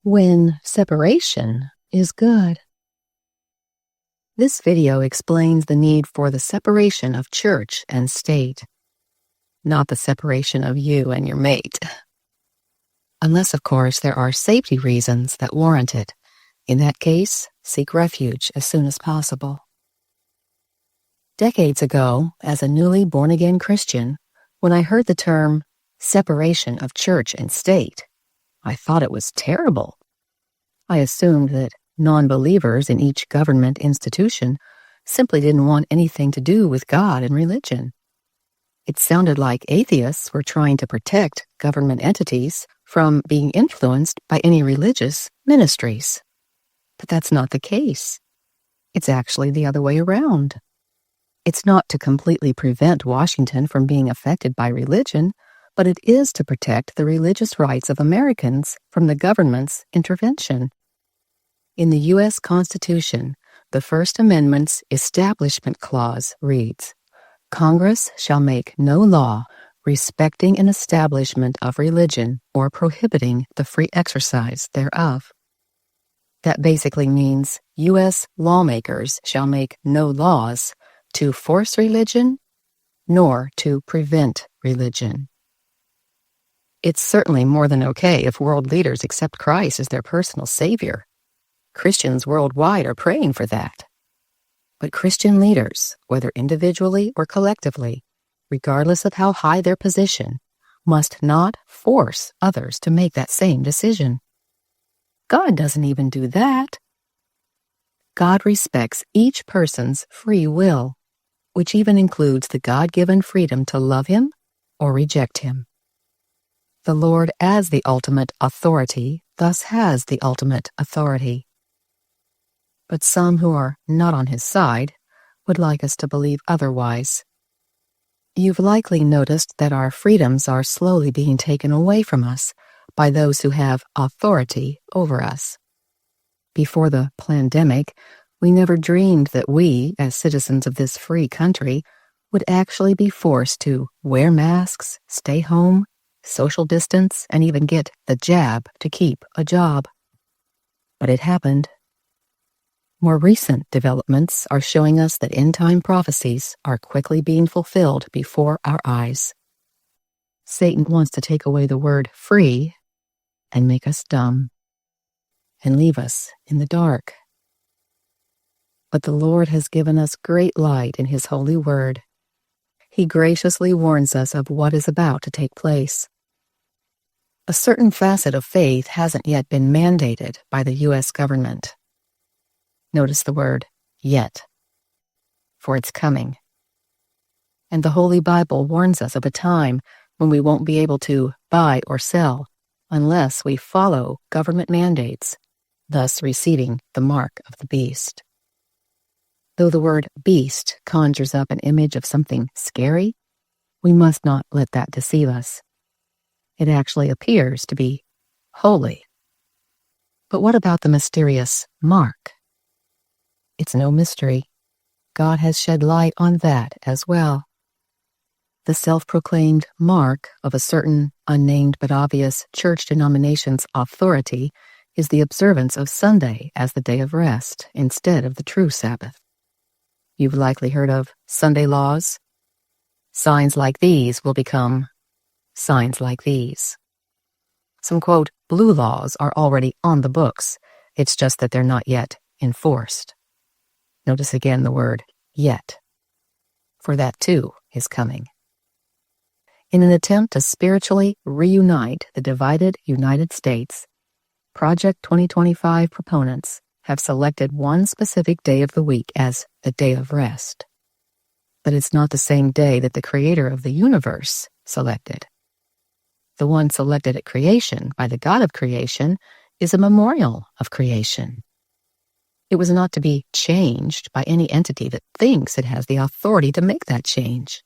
when separation is good. This video explains the need for the separation of church and state, not the separation of you and your mate. Unless, of course, there are safety reasons that warrant it. In that case, seek refuge as soon as possible. Decades ago, as a newly born-again Christian, when I heard the term separation of church and state, I thought it was terrible. I assumed that non-believers in each government institution simply didn't want anything to do with God and religion. It sounded like atheists were trying to protect government entities from being influenced by any religious ministries. But that's not the case. It's actually the other way around. It's not to completely prevent Washington from being affected by religion, but it is to protect the religious rights of Americans from the government's intervention. In the U.S. Constitution, the First Amendment's Establishment Clause reads, "Congress shall make no law respecting an establishment of religion or prohibiting the free exercise thereof." That basically means U.S. lawmakers shall make no laws to force religion nor to prevent religion. It's certainly more than okay if world leaders accept Christ as their personal savior. Christians worldwide are praying for that. But Christian leaders, whether individually or collectively, regardless of how high their position, must not force others to make that same decision. God doesn't even do that. God respects each person's free will, which even includes the God-given freedom to love Him or reject Him. The Lord, as the ultimate authority, thus has the ultimate authority. But some who are not on His side would like us to believe otherwise. You've likely noticed that our freedoms are slowly being taken away from us by those who have authority over us. Before the pandemic, we never dreamed that we, as citizens of this free country, would actually be forced to wear masks, stay home, social distance, and even get the jab to keep a job. But it happened. More recent developments are showing us that end-time prophecies are quickly being fulfilled before our eyes. Satan wants to take away the word free and make us dumb and leave us in the dark. But the Lord has given us great light in His holy word. He graciously warns us of what is about to take place. A certain facet of faith hasn't yet been mandated by the U.S. government. Notice the word yet, for it's coming. And the Holy Bible warns us of a time when we won't be able to buy or sell unless we follow government mandates, thus receiving the mark of the beast. Though the word beast conjures up an image of something scary, we must not let that deceive us. It actually appears to be holy. But what about the mysterious mark? It's no mystery. God has shed light on that as well. The self-proclaimed mark of a certain unnamed but obvious church denomination's authority is the observance of Sunday as the day of rest instead of the true Sabbath. You've likely heard of Sunday laws. Signs like these will become signs like these. Some, quote, blue laws are already on the books. It's just that they're not yet enforced. Notice again the word yet, for that too is coming. In an attempt to spiritually reunite the divided United States, Project 2025 proponents have selected one specific day of the week as the day of rest. But it's not the same day that the Creator of the universe selected. The one selected at creation by the God of creation is a memorial of creation. It was not to be changed by any entity that thinks it has the authority to make that change.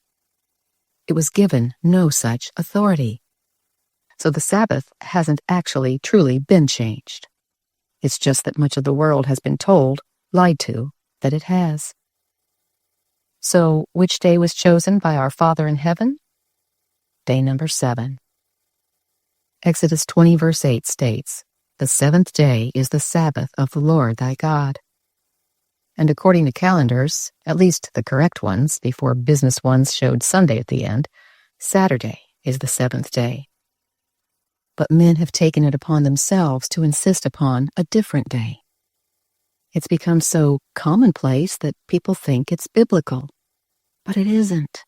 It was given no such authority. So the Sabbath hasn't actually truly been changed. It's just that much of the world has been told, lied to, that it has. So which day was chosen by our Father in heaven? Day number 7. Exodus 20 verse 8 states, the seventh day is the Sabbath of the Lord thy God. And according to calendars, at least the correct ones before business ones showed Sunday at the end, Saturday is the seventh day. But men have taken it upon themselves to insist upon a different day. It's become so commonplace that people think it's biblical, but it isn't.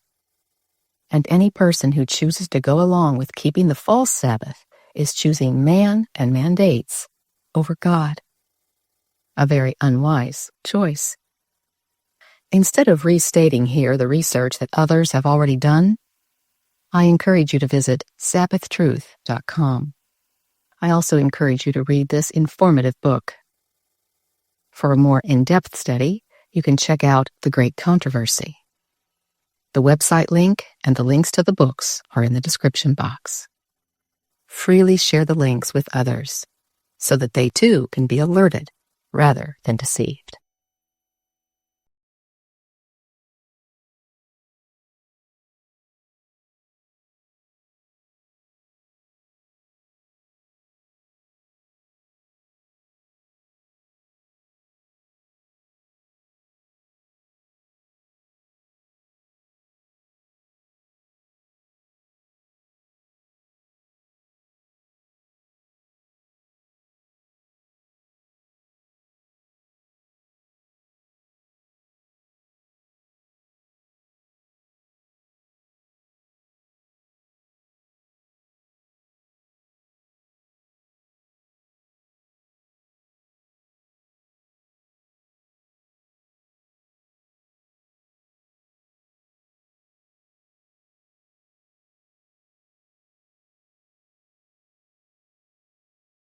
And any person who chooses to go along with keeping the false Sabbath is choosing man and mandates over God. A very unwise choice. Instead of restating here the research that others have already done, I encourage you to visit sabbathtruth.com. I also encourage you to read this informative book. For a more in-depth study, you can check out The Great Controversy. The website link and the links to the books are in the description box. Freely share the links with others so that they too can be alerted rather than deceived.